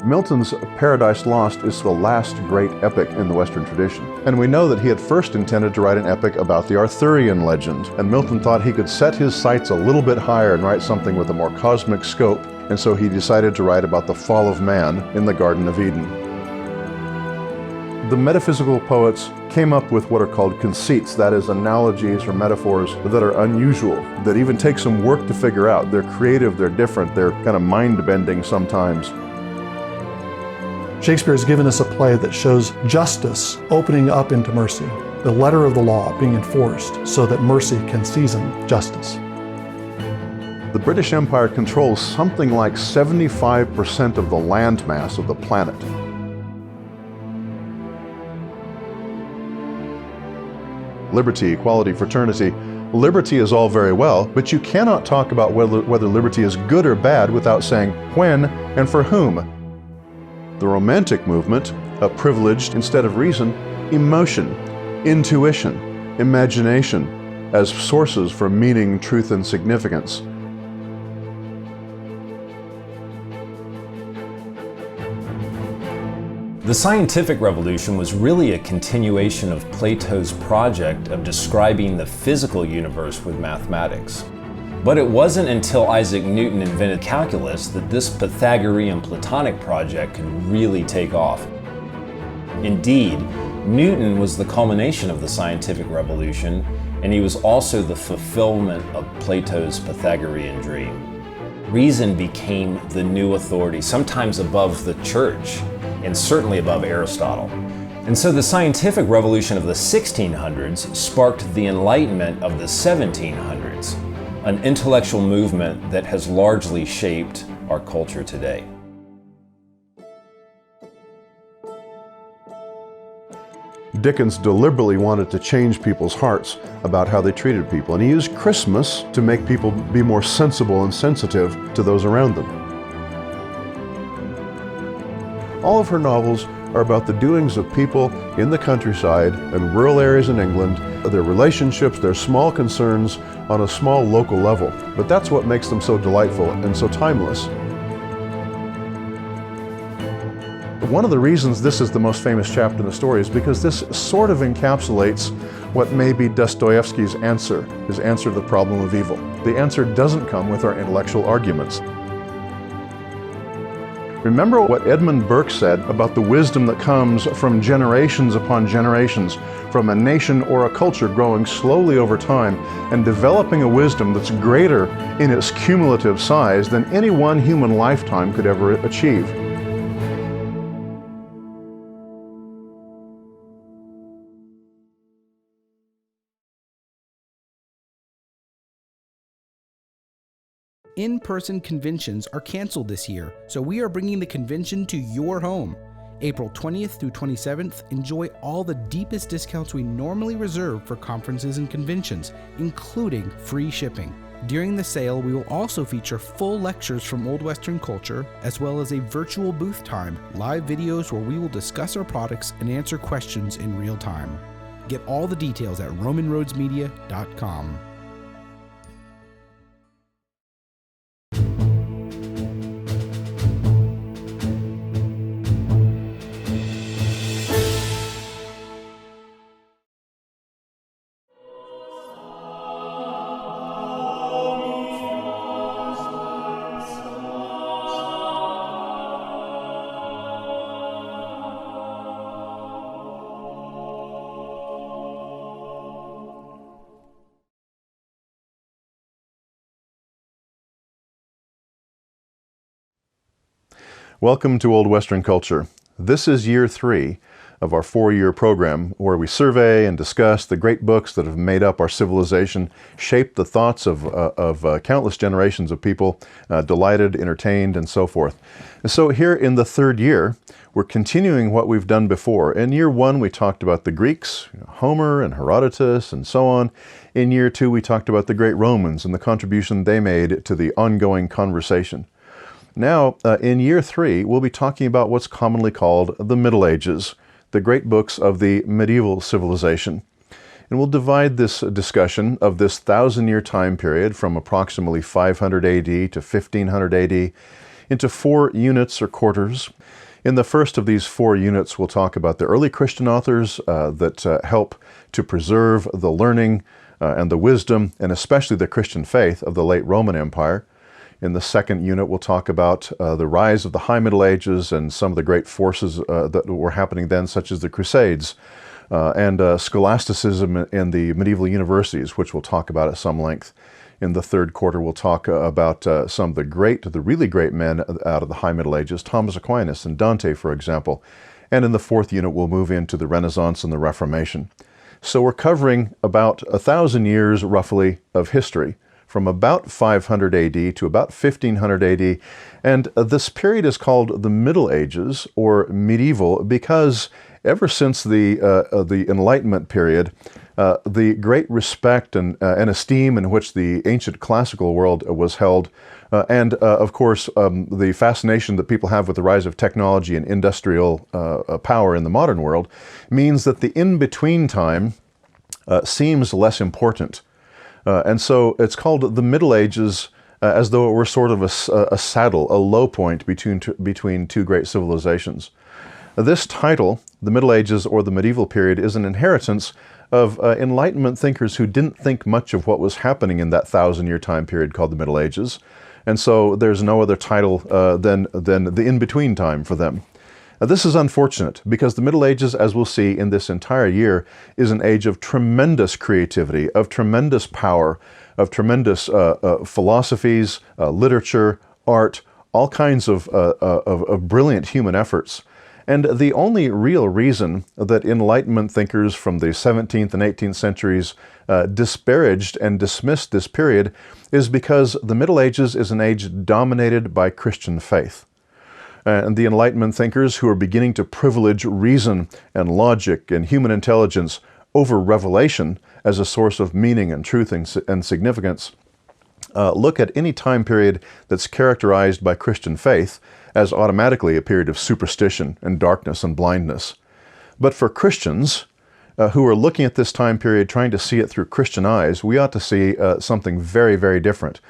Milton's Paradise Lost is the last great epic in the Western tradition. And we know that he had first intended to write an epic about the Arthurian legend, and Milton thought he could set his sights a little bit higher and write something with a more cosmic scope, and so he decided to write about the fall of man in the Garden of Eden. The metaphysical poets came up with what are called conceits, that is, analogies or metaphors that are unusual, that even take some work to figure out. They're creative, they're different, they're kind of mind-bending sometimes. Shakespeare has given us a play that shows justice opening up into mercy, the letter of the law being enforced so that mercy can season justice. The British Empire controls something like 75% of the landmass of the planet. Liberty, equality, fraternity. Liberty is all very well, but you cannot talk about whether liberty is good or bad without saying when and for whom. The Romantic movement privileged, instead of reason, emotion, intuition, imagination as sources for meaning, truth, and significance. The scientific revolution was really a continuation of Plato's project of describing the physical universe with mathematics. But it wasn't until Isaac Newton invented calculus that this Pythagorean Platonic project could really take off. Indeed, Newton was the culmination of the scientific revolution, and he was also the fulfillment of Plato's Pythagorean dream. Reason became the new authority, sometimes above the church, and certainly above Aristotle. And so the scientific revolution of the 1600s sparked the Enlightenment of the 1700s, an intellectual movement that has largely shaped our culture today. Dickens deliberately wanted to change people's hearts about how they treated people, and he used Christmas to make people be more sensible and sensitive to those around them. All of her novels are about the doings of people in the countryside and rural areas in England, their relationships, their small concerns on a small local level. But that's what makes them so delightful and so timeless. One of the reasons this is the most famous chapter in the story is because this sort of encapsulates what may be Dostoevsky's answer, his answer to the problem of evil. The answer doesn't come with our intellectual arguments. Remember what Edmund Burke said about the wisdom that comes from generations upon generations, from a nation or a culture growing slowly over time and developing a wisdom that's greater in its cumulative size than any one human lifetime could ever achieve. In-person conventions are canceled this year, so we are bringing the convention to your home. April 20th through 27th, enjoy all the deepest discounts we normally reserve for conferences and conventions, including free shipping. During the sale, we will also feature full lectures from Old Western culture, as well as a virtual booth time, live videos where we will discuss our products and answer questions in real time. Get all the details at romanroadsmedia.com. Welcome to Old Western Culture. This is year 3 of our 4-year program where we survey and discuss the great books that have made up our civilization, shaped the thoughts of countless generations of people, delighted, entertained, and so forth. And so here in the 3rd year, we're continuing what we've done before. In year 1, we talked about the Greeks, Homer and Herodotus and so on. In year 2, we talked about the great Romans and the contribution they made to the ongoing conversation. Now, in year 3, we'll be talking about what's commonly called the Middle Ages, the great books of the medieval civilization. And we'll divide this discussion of this 1,000-year time period from approximately 500 AD to 1500 AD into 4 units or quarters. In the first of these 4 units, we'll talk about the early Christian authors that help to preserve the learning and the wisdom, and especially the Christian faith of the late Roman Empire. In the second unit, we'll talk about the rise of the High Middle Ages and some of the great forces that were happening then, such as the Crusades and scholasticism in the medieval universities, which we'll talk about at some length. In the third quarter, we'll talk about some of the really great men out of the High Middle Ages, Thomas Aquinas and Dante, for example. And in the fourth unit, we'll move into the Renaissance and the Reformation. So we're covering about 1,000 years, roughly, of history, from about 500 AD to about 1500 AD. And this period is called the Middle Ages, or medieval, because ever since the Enlightenment period, the great respect and esteem in which the ancient classical world was held, and of course the fascination that people have with the rise of technology and industrial power in the modern world, means that the in-between time seems less important. And so it's called the Middle Ages, as though it were sort of a saddle, a low point between two great civilizations. This title, the Middle Ages or the medieval period, is an inheritance of Enlightenment thinkers who didn't think much of what was happening in that 1,000-year time period called the Middle Ages. And so there's no other title than the in-between time for them. This is unfortunate because the Middle Ages, as we'll see in this entire year, is an age of tremendous creativity, of tremendous power, of tremendous philosophies, literature, art, all kinds of brilliant human efforts. And the only real reason that Enlightenment thinkers from the 17th and 18th centuries disparaged and dismissed this period is because the Middle Ages is an age dominated by Christian faith. And the Enlightenment thinkers who are beginning to privilege reason and logic and human intelligence over revelation as a source of meaning and truth and significance, look at any time period that's characterized by Christian faith as automatically a period of superstition and darkness and blindness. But for Christians who are looking at this time period trying to see it through Christian eyes, we ought to see something very, very different.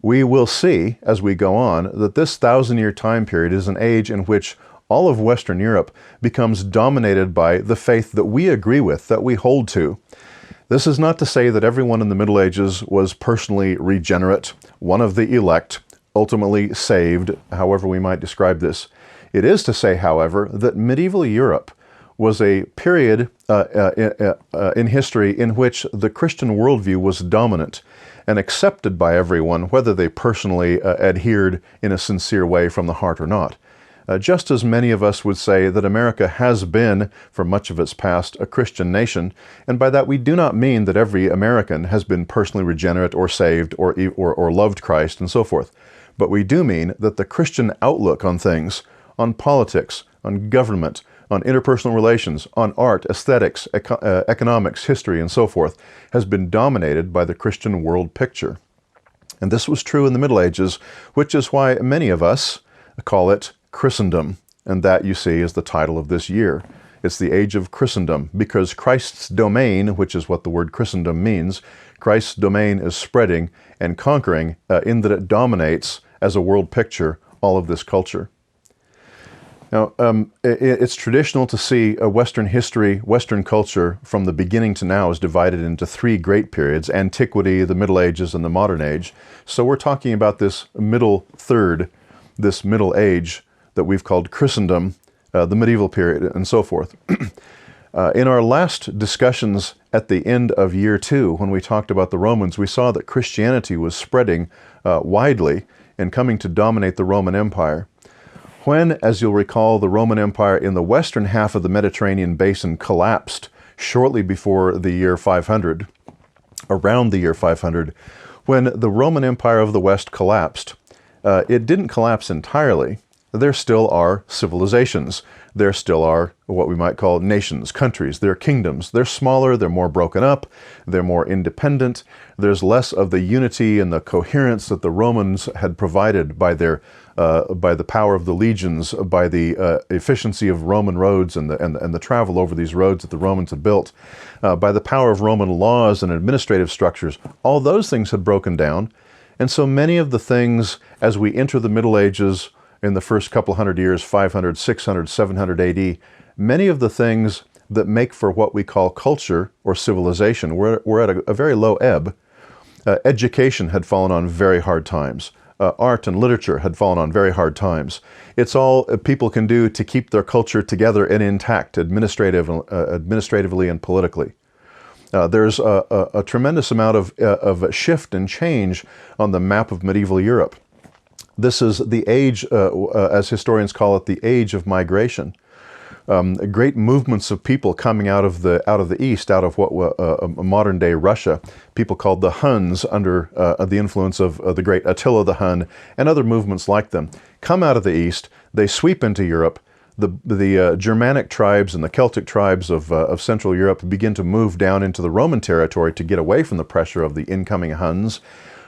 We will see, as we go on, that this 1,000-year time period is an age in which all of Western Europe becomes dominated by the faith that we agree with, that we hold to. This is not to say that everyone in the Middle Ages was personally regenerate, one of the elect, ultimately saved, however we might describe this. It is to say, however, that medieval Europe was a period in history in which the Christian worldview was dominant and accepted by everyone, whether they personally adhered in a sincere way from the heart or not. Just as many of us would say that America has been, for much of its past, a Christian nation, and by that we do not mean that every American has been personally regenerate or saved or loved Christ and so forth. But we do mean that the Christian outlook on things, on politics, on government, on interpersonal relations, on art, aesthetics, economics, history, and so forth, has been dominated by the Christian world picture. And this was true in the Middle Ages, which is why many of us call it Christendom. And that, you see, is the title of this year. It's the age of Christendom, because Christ's domain, which is what the word Christendom means, Christ's domain is spreading and conquering in that it dominates, as a world picture, all of this culture. Now, it's traditional to see Western history, Western culture, from the beginning to now is divided into 3 great periods: antiquity, the Middle Ages, and the modern age. So we're talking about this middle third, this middle age that we've called Christendom, the medieval period, and so forth. In our last discussions at the end of year 2, when we talked about the Romans, we saw that Christianity was spreading widely and coming to dominate the Roman Empire. When, as you'll recall, the Roman Empire in the western half of the Mediterranean basin collapsed shortly before the year 500, around the year 500, when the Roman Empire of the West collapsed, it didn't collapse entirely. There still are civilizations. There still are what we might call nations, countries. They're kingdoms. They're smaller, they're more broken up, they're more independent. There's less of the unity and the coherence that the Romans had provided by the power of the legions, by the efficiency of Roman roads and the travel over these roads that the Romans had built, by the power of Roman laws and administrative structures. All those things had broken down. And so many of the things, as we enter the Middle Ages, in the first couple hundred years, 500, 600, 700 AD, many of the things that make for what we call culture or civilization were at a very low ebb. Education had fallen on very hard times. Art and literature had fallen on very hard times. It's all people can do to keep their culture together and intact, administratively and politically. There's a tremendous amount of shift and change on the map of medieval Europe. This is the age, as historians call it, the age of migration. Great movements of people coming out of the east, out of what modern day Russia, people called the Huns under the influence of the great Attila the Hun and other movements like them, come out of the east. They sweep into Europe. The Germanic tribes and the Celtic tribes of Central Europe begin to move down into the Roman territory to get away from the pressure of the incoming Huns.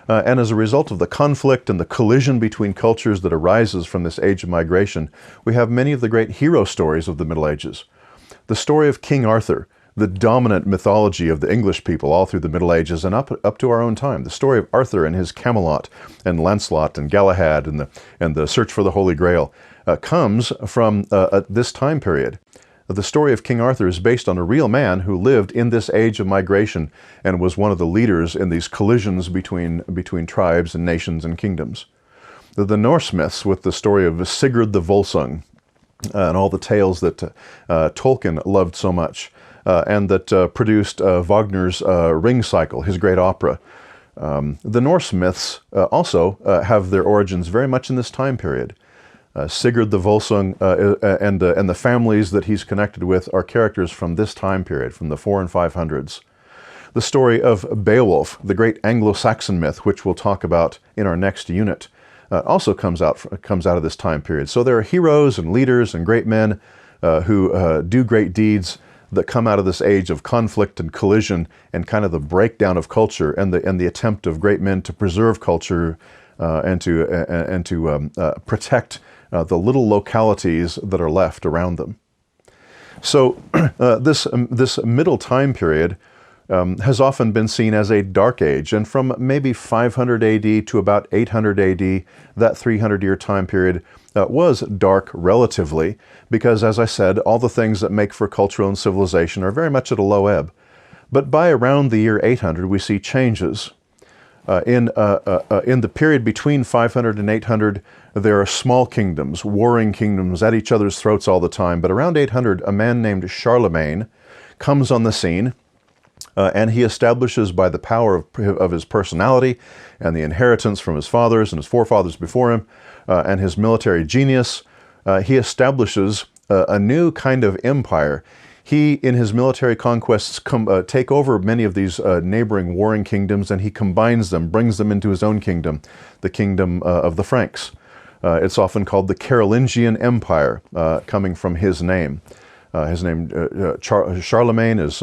And as a result of the conflict and the collision between cultures that arises from this age of migration, we have many of the great hero stories of the Middle Ages. The story of King Arthur, the dominant mythology of the English people all through the Middle Ages and up to our own time. The story of Arthur and his Camelot and Lancelot and Galahad and the search for the Holy Grail comes from this time period. The story of King Arthur is based on a real man who lived in this age of migration and was one of the leaders in these collisions between tribes and nations and kingdoms. The Norse myths with the story of Sigurd the Volsung and all the tales that Tolkien loved so much and that produced Wagner's Ring Cycle, his great opera. The Norse myths also have their origins very much in this time period. Sigurd the Volsung and the families that he's connected with are characters from this time period, from the 400s and 500s. The story of Beowulf, the great Anglo-Saxon myth, which we'll talk about in our next unit, also comes out of this time period. So there are heroes and leaders and great men who do great deeds that come out of this age of conflict and collision and kind of the breakdown of culture and the attempt of great men to preserve culture and to protect the little localities that are left around them. So this middle time period has often been seen as a dark age, and from maybe 500 AD to about 800 AD, that 300-year time period was dark relatively, because as I said, all the things that make for culture and civilization are very much at a low ebb. But by around the year 800, we see changes. In the period between 500 and 800, there are small kingdoms, warring kingdoms at each other's throats all the time. But around 800, a man named Charlemagne comes on the scene, and he establishes by the power of his personality and the inheritance from his fathers and his forefathers before him, and his military genius, he establishes a new kind of empire. He, in his military conquests, take over many of these neighboring warring kingdoms, and he combines them, brings them into his own kingdom, the kingdom of the Franks. It's often called the Carolingian Empire, coming from his name. Charlemagne is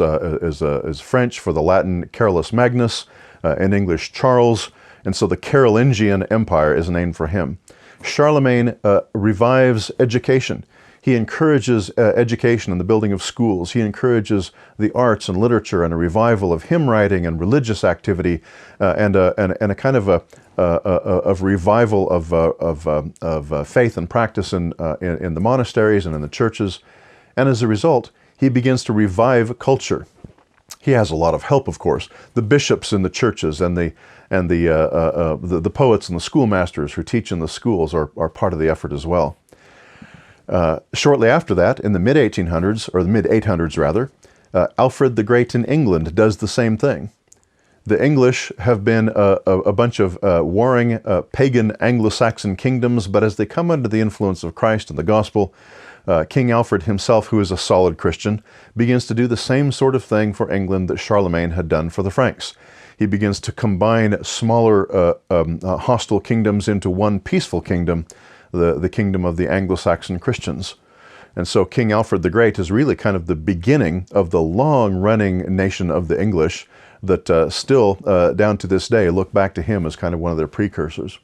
French for the Latin Carolus Magnus, in English Charles, and so the Carolingian Empire is named for him. Charlemagne revives education. He encourages education and the building of schools. He encourages the arts and literature and a revival of hymn writing and religious activity, and a kind of revival of faith and practice in the monasteries and in the churches. And as a result, he begins to revive culture. He has a lot of help, of course. The bishops in the churches and the poets and the schoolmasters who teach in the schools are part of the effort as well. Shortly after that, in the mid-1800s, or the mid-800s rather, Alfred the Great in England does the same thing. The English have been a bunch of warring pagan Anglo-Saxon kingdoms, but as they come under the influence of Christ and the gospel, King Alfred himself, who is a solid Christian, begins to do the same sort of thing for England that Charlemagne had done for the Franks. He begins to combine smaller hostile kingdoms into one peaceful kingdom, the kingdom of the Anglo-Saxon Christians. And so King Alfred the Great is really kind of the beginning of the long-running nation of the English that still, down to this day, look back to him as kind of one of their precursors.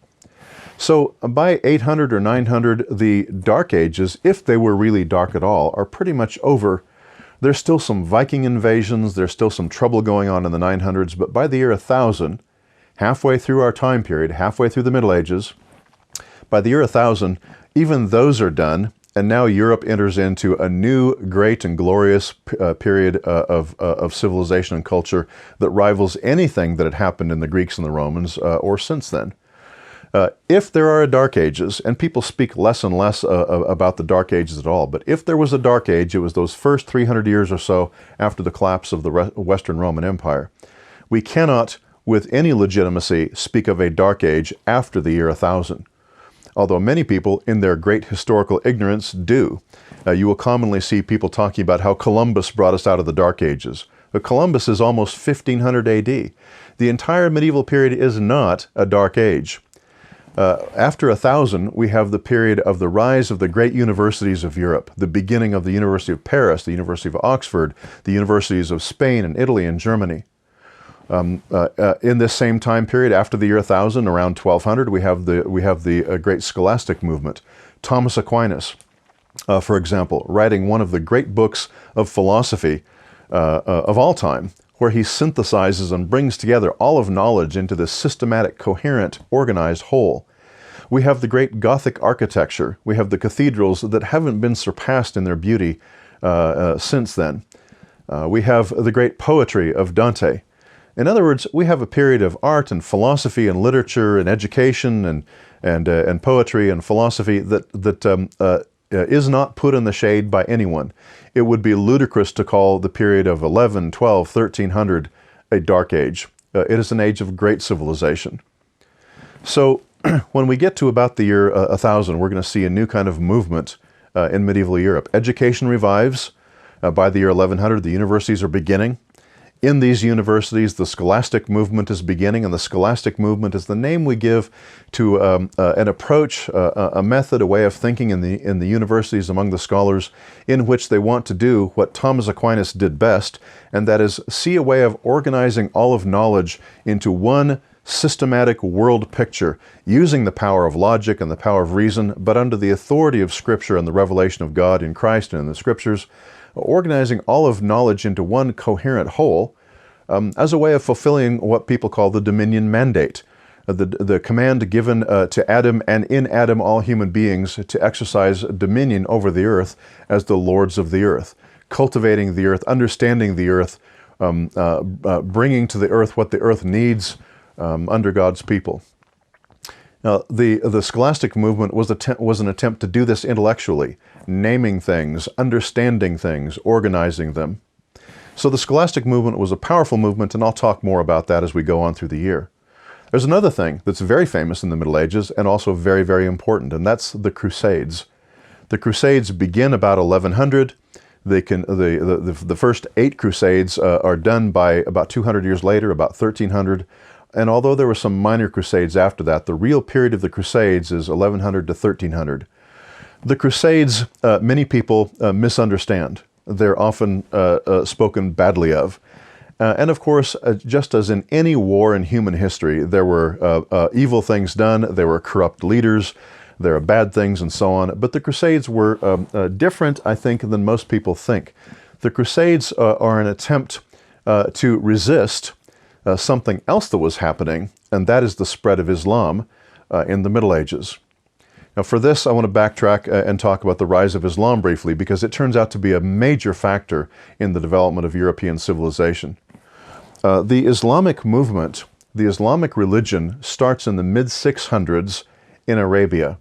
So by 800 or 900, the Dark Ages, if they were really dark at all, are pretty much over. There's still some Viking invasions, there's still some trouble going on in the 900s, but by the year 1000, halfway through our time period, halfway through the Middle Ages, by the year 1000, Even those are done, and now Europe enters into a new great and glorious period of civilization and culture that rivals anything that had happened in the Greeks and the Romans or since then. If there are Dark Ages, and people speak less and less about the Dark Ages at all, but if there was a Dark Age, it was those first 300 years or so after the collapse of the Western Roman Empire. We cannot, with any legitimacy, speak of a Dark Age after the year 1000. Although many people, in their great historical ignorance, do. You will commonly see people talking about how Columbus brought us out of the Dark Ages. But Columbus is almost 1500 AD. The entire medieval period is not a Dark Age. After 1000, we have the period of the rise of the great universities of Europe, the beginning of the University of Paris, the University of Oxford, the universities of Spain and Italy and Germany. In this same time period, after the year 1000, around 1200, we have the great Scholastic Movement. Thomas Aquinas, for example, writing one of the great books of philosophy of all time, where he synthesizes and brings together all of knowledge into this systematic, coherent, organized whole. We have the great Gothic architecture. We have the cathedrals that haven't been surpassed in their beauty since then. We have the great poetry of Dante. In other words, we have a period of art and philosophy and literature and education and poetry and philosophy that is not put in the shade by anyone. It would be ludicrous to call the period of 11, 12, 1300 a Dark Age. It is an age of great civilization. So when we get to about the year 1000, we're going to see a new kind of movement in medieval Europe. Education revives. By the year 1100, the universities are beginning. In these universities, the Scholastic Movement is beginning, and the Scholastic Movement is the name we give to an approach, a method, a way of thinking in the universities among the scholars, in which they want to do what Thomas Aquinas did best, and that is see a way of organizing all of knowledge into one systematic world picture, using the power of logic and the power of reason, but under the authority of Scripture and the revelation of God in Christ and in the Scriptures, organizing all of knowledge into one coherent whole as a way of fulfilling what people call the dominion mandate, the command given to Adam and in Adam all human beings to exercise dominion over the earth as the lords of the earth, cultivating the earth, understanding the earth, bringing to the earth what the earth needs under God's people. Now, the Scholastic Movement was an attempt to do this intellectually, naming things, understanding things, organizing them. So the Scholastic Movement was a powerful movement, and I'll talk more about that as we go on through the year. There's another thing that's very famous in the Middle Ages and also very, very important, and that's the Crusades. The Crusades begin about 1100. The first 8 Crusades are done by about 200 years later, about 1300. And although there were some minor crusades after that, the real period of the Crusades is 1100 to 1300. The Crusades, many people misunderstand. They're often spoken badly of. And of course, just as in any war in human history, there were evil things done, there were corrupt leaders, there are bad things and so on. But the Crusades were different, I think, than most people think. The Crusades are an attempt to resist something else that was happening, and that is the spread of Islam in the Middle Ages. Now for this, I want to backtrack and talk about the rise of Islam briefly, because it turns out to be a major factor in the development of European civilization. The Islamic movement, the Islamic religion, starts in the mid-600s in Arabia.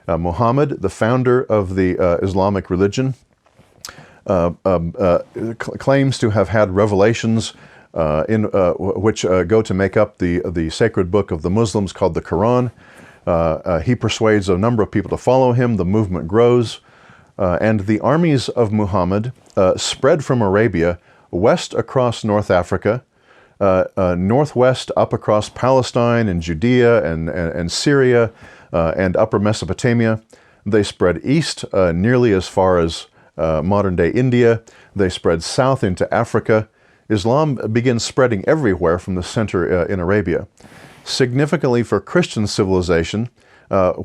Muhammad, the founder of the Islamic religion, claims to have had revelations which go to make up the sacred book of the Muslims called the Quran. He persuades a number of people to follow him. The movement grows. And the armies of Muhammad spread from Arabia west across North Africa, northwest up across Palestine and Judea and Syria and upper Mesopotamia. They spread east nearly as far as modern-day India. They spread south into Africa. Islam begins spreading everywhere from the center in Arabia. Significantly for Christian civilization,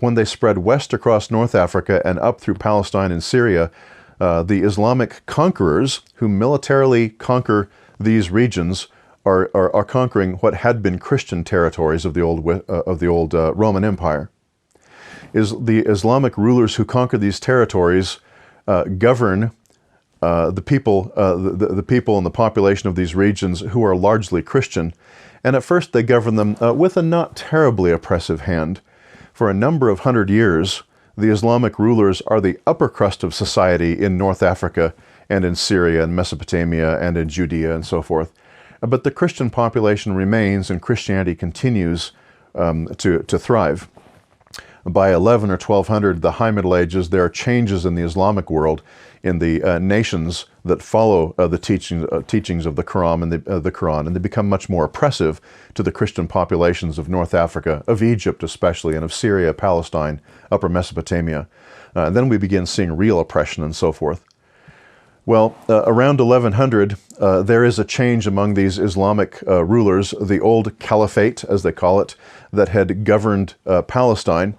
when they spread west across North Africa and up through Palestine and Syria, the Islamic conquerors who militarily conquer these regions are conquering what had been Christian territories of the old Roman Empire. is the Islamic rulers who conquer these territories govern the people and the population of these regions who are largely Christian. And at first they govern them with a not terribly oppressive hand. For a number of hundred years, the Islamic rulers are the upper crust of society in North Africa and in Syria and Mesopotamia and in Judea and so forth. But the Christian population remains, and Christianity continues to thrive. By 11 or 1200, the High Middle Ages, there are changes in the Islamic world, in the nations that follow the teachings of the Quran and they become much more oppressive to the Christian populations of North Africa, of Egypt especially, and of Syria, Palestine, Upper Mesopotamia. And then we begin seeing real oppression and so forth. Well, around 1100, there is a change among these Islamic rulers. The old Caliphate, as they call it, that had governed Palestine,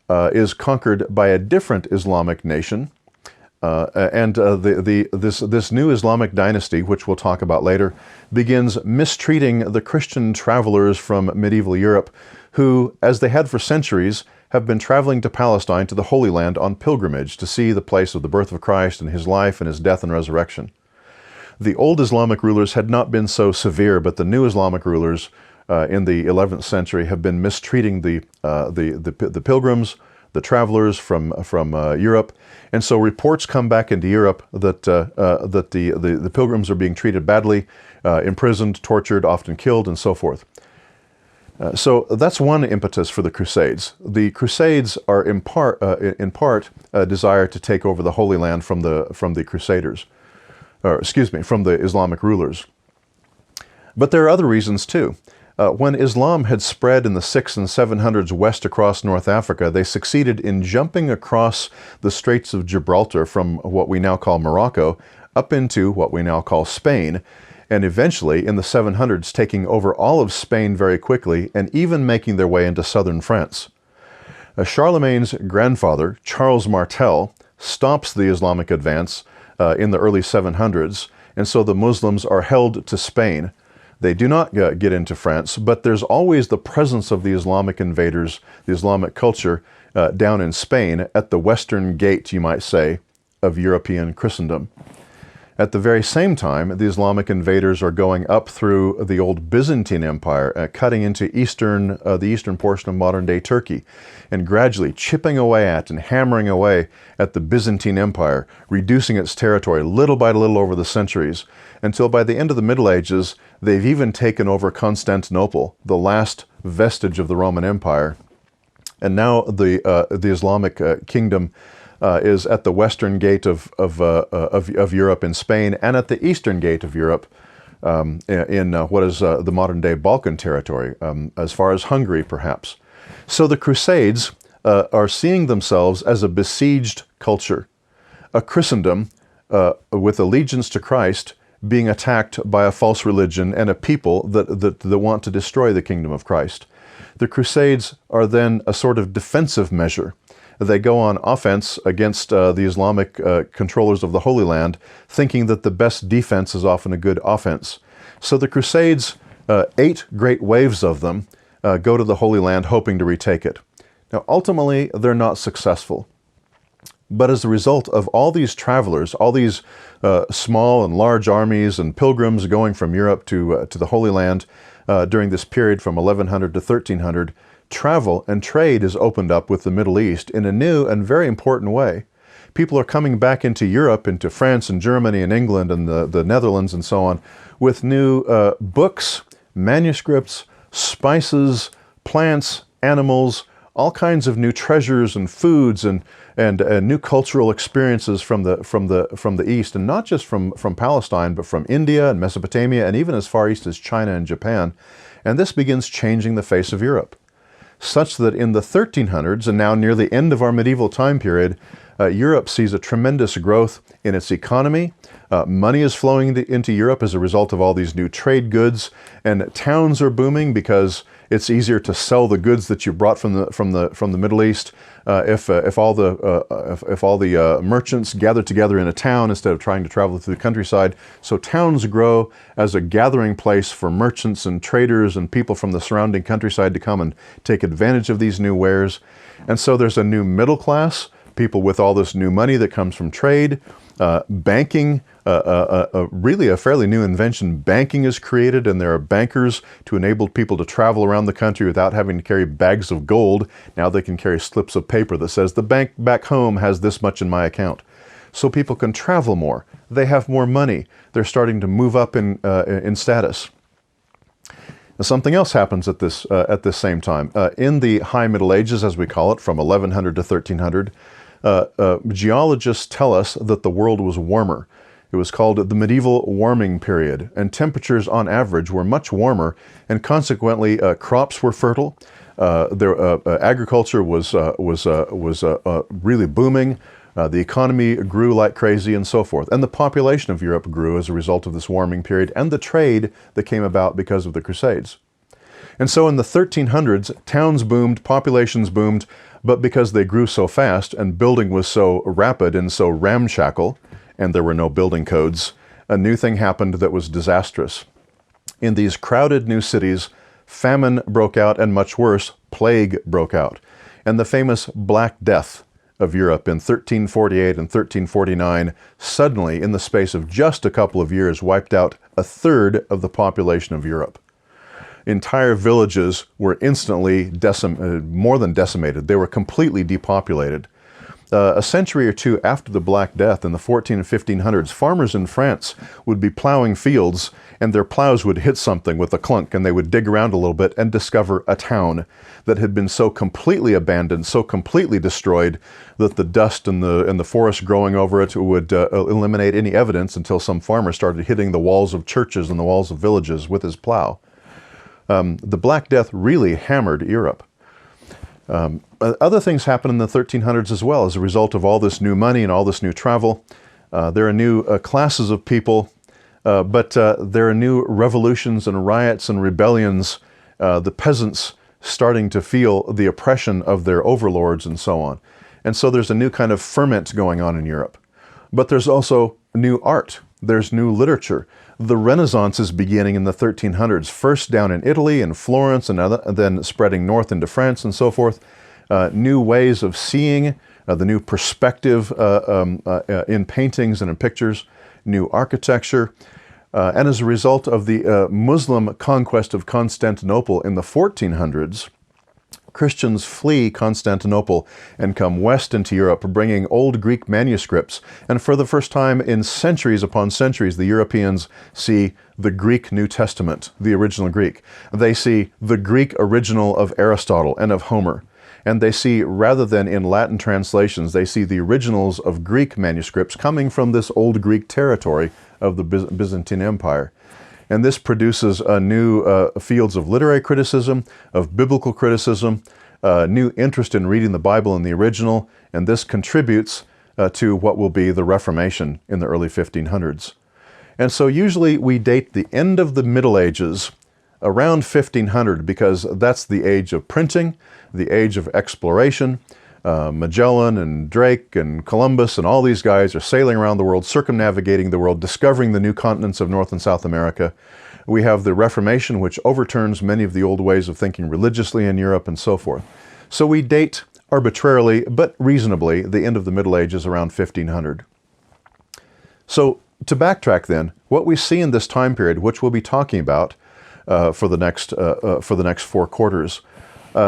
is conquered by a different Islamic nation. This new Islamic dynasty, which we'll talk about later, begins mistreating the Christian travelers from medieval Europe, who, as they had for centuries, have been traveling to Palestine, to the Holy Land, on pilgrimage to see the place of the birth of Christ and his life and his death and resurrection. The old Islamic rulers had not been so severe, but the new Islamic rulers in the 11th century have been mistreating the pilgrims, the travelers from Europe, and so reports come back into Europe that the pilgrims are being treated badly, imprisoned, tortured, often killed, and so forth. So that's one impetus for the Crusades. The Crusades are in part a desire to take over the Holy Land from the Crusaders, from the Islamic rulers. But there are other reasons too. When Islam had spread in the 600s and 700s west across North Africa, they succeeded in jumping across the Straits of Gibraltar from what we now call Morocco up into what we now call Spain, and eventually in the 700s taking over all of Spain very quickly and even making their way into southern France. Charlemagne's grandfather, Charles Martel, stops the Islamic advance in the early 700s, and so the Muslims are held to Spain. They do not get into France, but there's always the presence of the Islamic invaders, the Islamic culture, down in Spain at the western gate, you might say, of European Christendom. At the very same time, the Islamic invaders are going up through the old Byzantine Empire, cutting into the eastern portion of modern-day Turkey, and gradually chipping away at and hammering away at the Byzantine Empire, reducing its territory little by little over the centuries, until by the end of the Middle Ages, they've even taken over Constantinople, the last vestige of the Roman Empire. And now the Islamic kingdom is at the western gate of Europe in Spain, and at the eastern gate of Europe in what is the modern-day Balkan territory, as far as Hungary, perhaps. So the Crusades are seeing themselves as a besieged culture, a Christendom with allegiance to Christ being attacked by a false religion and a people that want to destroy the kingdom of Christ. The Crusades are then a sort of defensive measure. They go on offense against the Islamic controllers of the Holy Land, thinking that the best defense is often a good offense. So the Crusades, 8 great waves of them, go to the Holy Land hoping to retake it. Now, ultimately, they're not successful. But as a result of all these travelers, all these small and large armies and pilgrims going from Europe to the Holy Land during this period from 1100 to 1300, travel and trade is opened up with the Middle East in a new and very important way. People are coming back into Europe, into France and Germany and England and the Netherlands and so on, with new books, manuscripts, spices, plants, animals, all kinds of new treasures and foods and new cultural experiences from the East, and not just from Palestine, but from India and Mesopotamia and even as far east as China and Japan. And this begins changing the face of Europe, such that in the 1300s, and now near the end of our medieval time period, Europe sees a tremendous growth in its economy. Money is flowing into Europe as a result of all these new trade goods, and towns are booming because it's easier to sell the goods that you brought from the Middle East if all the merchants gather together in a town instead of trying to travel through the countryside. So towns grow as a gathering place for merchants and traders and people from the surrounding countryside to come and take advantage of these new wares. And so there's a new middle class, people with all this new money that comes from trade. Banking, really a fairly new invention. Banking is created, and there are bankers to enable people to travel around the country without having to carry bags of gold. Now they can carry slips of paper that says the bank back home has this much in my account. So people can travel more. They have more money. They're starting to move up in status. Something else happens at this same time. In the High Middle Ages, as we call it, from 1100 to 1300, geologists tell us that the world was warmer. It was called the medieval warming period, and temperatures on average were much warmer, and consequently crops were fertile. Agriculture was really booming. The economy grew like crazy, and so forth. And the population of Europe grew as a result of this warming period and the trade that came about because of the Crusades. And so in the 1300s, towns boomed, populations boomed, but because they grew so fast and building was so rapid and so ramshackle, and there were no building codes, a new thing happened that was disastrous. In these crowded new cities, famine broke out, and much worse, plague broke out. And the famous Black Death of Europe in 1348 and 1349 suddenly, in the space of just a couple of years, wiped out a third of the population of Europe. Entire villages were instantly more than decimated. They were completely depopulated. A century or two after the Black Death, in the 14 and 1500s, farmers in France would be plowing fields, and their plows would hit something with a clunk, and they would dig around a little bit and discover a town that had been so completely abandoned, so completely destroyed, that the dust and the forest growing over it would eliminate any evidence until some farmer started hitting the walls of churches and the walls of villages with his plow. The Black Death really hammered Europe. Other things happened in the 1300s as well as a result of all this new money and all this new travel. There are new classes of people, but there are new revolutions and riots and rebellions, the peasants starting to feel the oppression of their overlords and so on. And so there's a new kind of ferment going on in Europe. But there's also new art. There's new literature. The Renaissance is beginning in the 1300s, first down in Italy and Florence, and then spreading north into France and so forth. New ways of seeing, the new perspective in paintings and in pictures, new architecture. And as a result of the Muslim conquest of Constantinople in the 1400s, Christians flee Constantinople and come west into Europe, bringing old Greek manuscripts. And for the first time in centuries upon centuries, the Europeans see the Greek New Testament, the original Greek. They see the Greek original of Aristotle and of Homer. And they see, rather than in Latin translations, they see the originals of Greek manuscripts coming from this old Greek territory of the Byzantine Empire. And this produces new fields of literary criticism, of biblical criticism, new interest in reading the Bible in the original, and this contributes to what will be the Reformation in the early 1500s. And so usually we date the end of the Middle Ages around 1500 because that's the age of printing, the age of exploration. Magellan and Drake and Columbus and all these guys are sailing around the world, circumnavigating the world, discovering the new continents of North and South America. We have the Reformation, which overturns many of the old ways of thinking religiously in Europe and so forth. So we date arbitrarily, but reasonably, the end of the Middle Ages around 1500. So to backtrack then, what we see in this time period, which we'll be talking about for the next 4 quarters,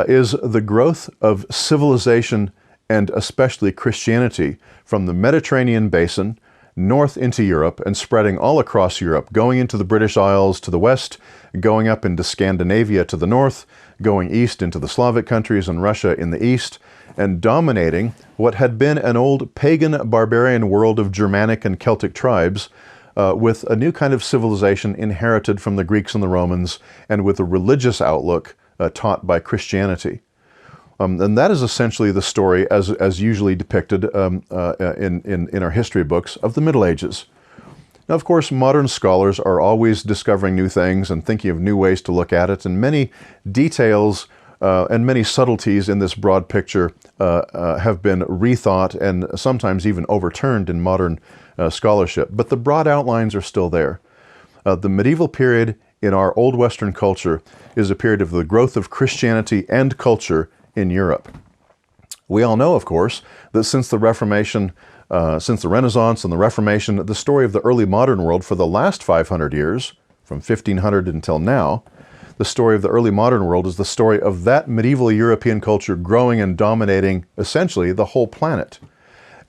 is the growth of civilization and especially Christianity from the Mediterranean basin north into Europe and spreading all across Europe, going into the British Isles to the west, going up into Scandinavia to the north, going east into the Slavic countries and Russia in the east, and dominating what had been an old pagan barbarian world of Germanic and Celtic tribes with a new kind of civilization inherited from the Greeks and the Romans and with a religious outlook taught by Christianity. And that is essentially the story, as usually depicted in our history books, of the Middle Ages. Now, of course, modern scholars are always discovering new things and thinking of new ways to look at it, and many details and many subtleties in this broad picture have been rethought and sometimes even overturned in modern scholarship. But the broad outlines are still there. The medieval period in our Old Western culture is a period of the growth of Christianity and culture in Europe. We all know, of course, that since the Reformation, since the Renaissance and the Reformation, the story of the early modern world for the last 500 years, from 1500 until now, the story of the early modern world is the story of that medieval European culture growing and dominating essentially the whole planet.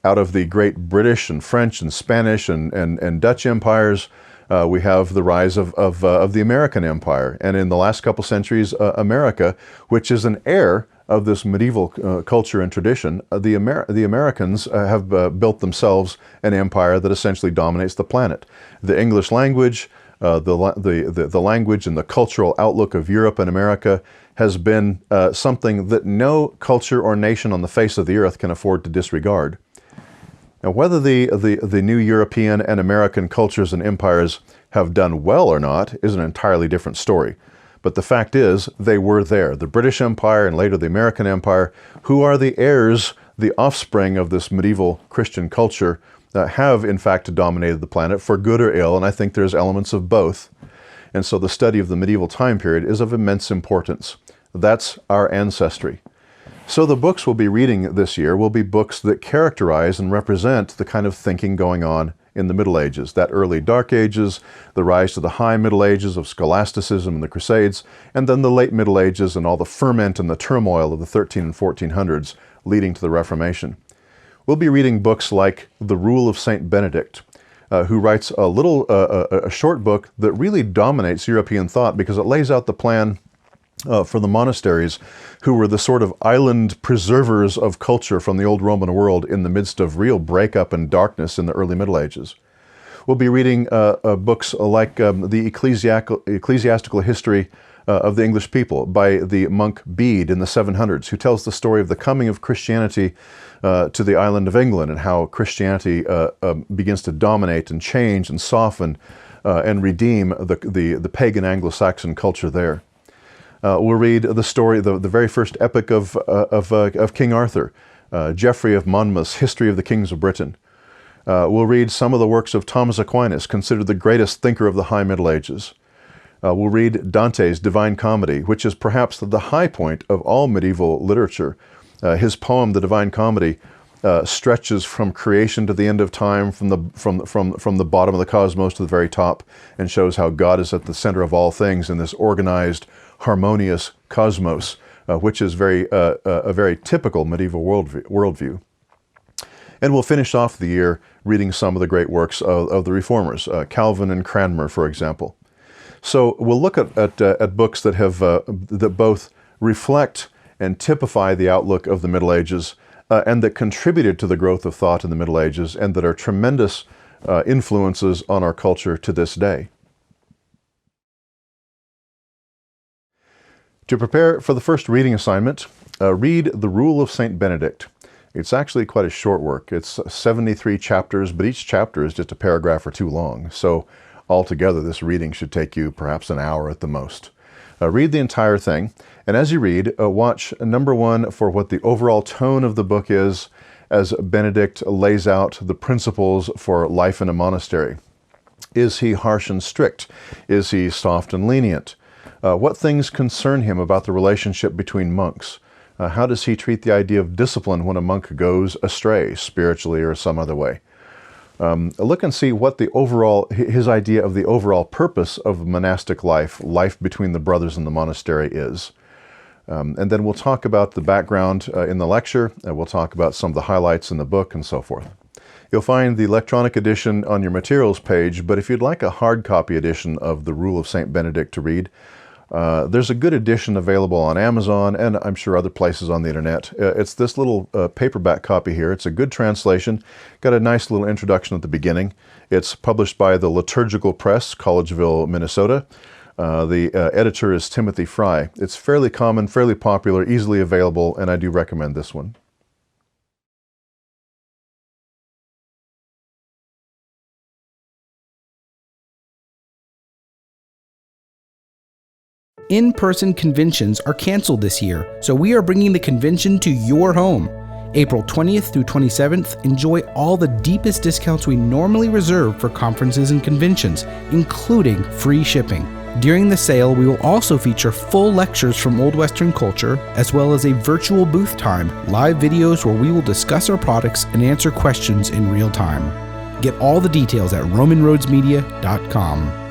Out of the great British and French and Spanish and Dutch empires, we have the rise of the American Empire. And in the last couple centuries, America, which is an heir of this medieval culture and tradition, the Americans have built themselves an empire that essentially dominates the planet. The English language, the language and the cultural outlook of Europe and America has been something that no culture or nation on the face of the earth can afford to disregard. Now, whether the new European and American cultures and empires have done well or not is an entirely different story. But the fact is, they were there. The British Empire and later the American Empire, who are the heirs, the offspring of this medieval Christian culture, have in fact dominated the planet for good or ill, and I think there's elements of both. And so the study of the medieval time period is of immense importance. That's our ancestry. So the books we'll be reading this year will be books that characterize and represent the kind of thinking going on in the Middle Ages, that early Dark Ages, the rise to the High Middle Ages of scholasticism and the Crusades, and then the Late Middle Ages and all the ferment and the turmoil of the 13 and 1400s leading to the Reformation. We'll be reading books like The Rule of St. Benedict, who writes a short book that really dominates European thought because it lays out the plan for the monasteries, who were the sort of island preservers of culture from the old Roman world in the midst of real breakup and darkness in the early Middle Ages. We'll be reading books like the Ecclesiastical History of the English People by the monk Bede in the 700s, who tells the story of the coming of Christianity to the island of England and how Christianity begins to dominate and change and soften and redeem the pagan Anglo-Saxon culture there. We'll read the story, the very first epic of King Arthur, Geoffrey of Monmouth's History of the Kings of Britain. We'll read some of the works of Thomas Aquinas, considered the greatest thinker of the High Middle Ages. We'll read Dante's Divine Comedy, which is perhaps the high point of all medieval literature. His poem, The Divine Comedy, stretches from creation to the end of time, from the bottom of the cosmos to the very top, and shows how God is at the center of all things in this organized, harmonious cosmos, which is a very typical medieval worldview. And we'll finish off the year reading some of the great works of the Reformers, Calvin and Cranmer, for example. So we'll look at books that have that both reflect and typify the outlook of the Middle Ages and that contributed to the growth of thought in the Middle Ages and that are tremendous influences on our culture to this day. To prepare for the first reading assignment, read The Rule of St. Benedict. It's actually quite a short work. It's 73 chapters, but each chapter is just a paragraph or two long. So altogether, this reading should take you perhaps an hour at the most. Read the entire thing, and as you read, watch number one for what the overall tone of the book is as Benedict lays out the principles for life in a monastery. Is he harsh and strict? Is he soft and lenient? What things concern him about the relationship between monks? How does he treat the idea of discipline when a monk goes astray, spiritually or some other way? Look and see what his idea of the overall purpose of monastic life between the brothers in the monastery is. And then we'll talk about the background in the lecture, and we'll talk about some of the highlights in the book and so forth. You'll find the electronic edition on your materials page, but if you'd like a hard copy edition of The Rule of St. Benedict to read, there's a good edition available on Amazon and I'm sure other places on the internet. It's this little paperback copy here. It's a good translation. Got a nice little introduction at the beginning. It's published by the Liturgical Press, Collegeville, Minnesota. The editor is Timothy Fry. It's fairly common, fairly popular, easily available, and I do recommend this one. In-person conventions are canceled this year, so we are bringing the convention to your home. April 20th through 27th, enjoy all the deepest discounts we normally reserve for conferences and conventions, including free shipping. During the sale, we will also feature full lectures from Old Western culture, as well as a virtual booth time, live videos where we will discuss our products and answer questions in real time. Get all the details at romanroadsmedia.com.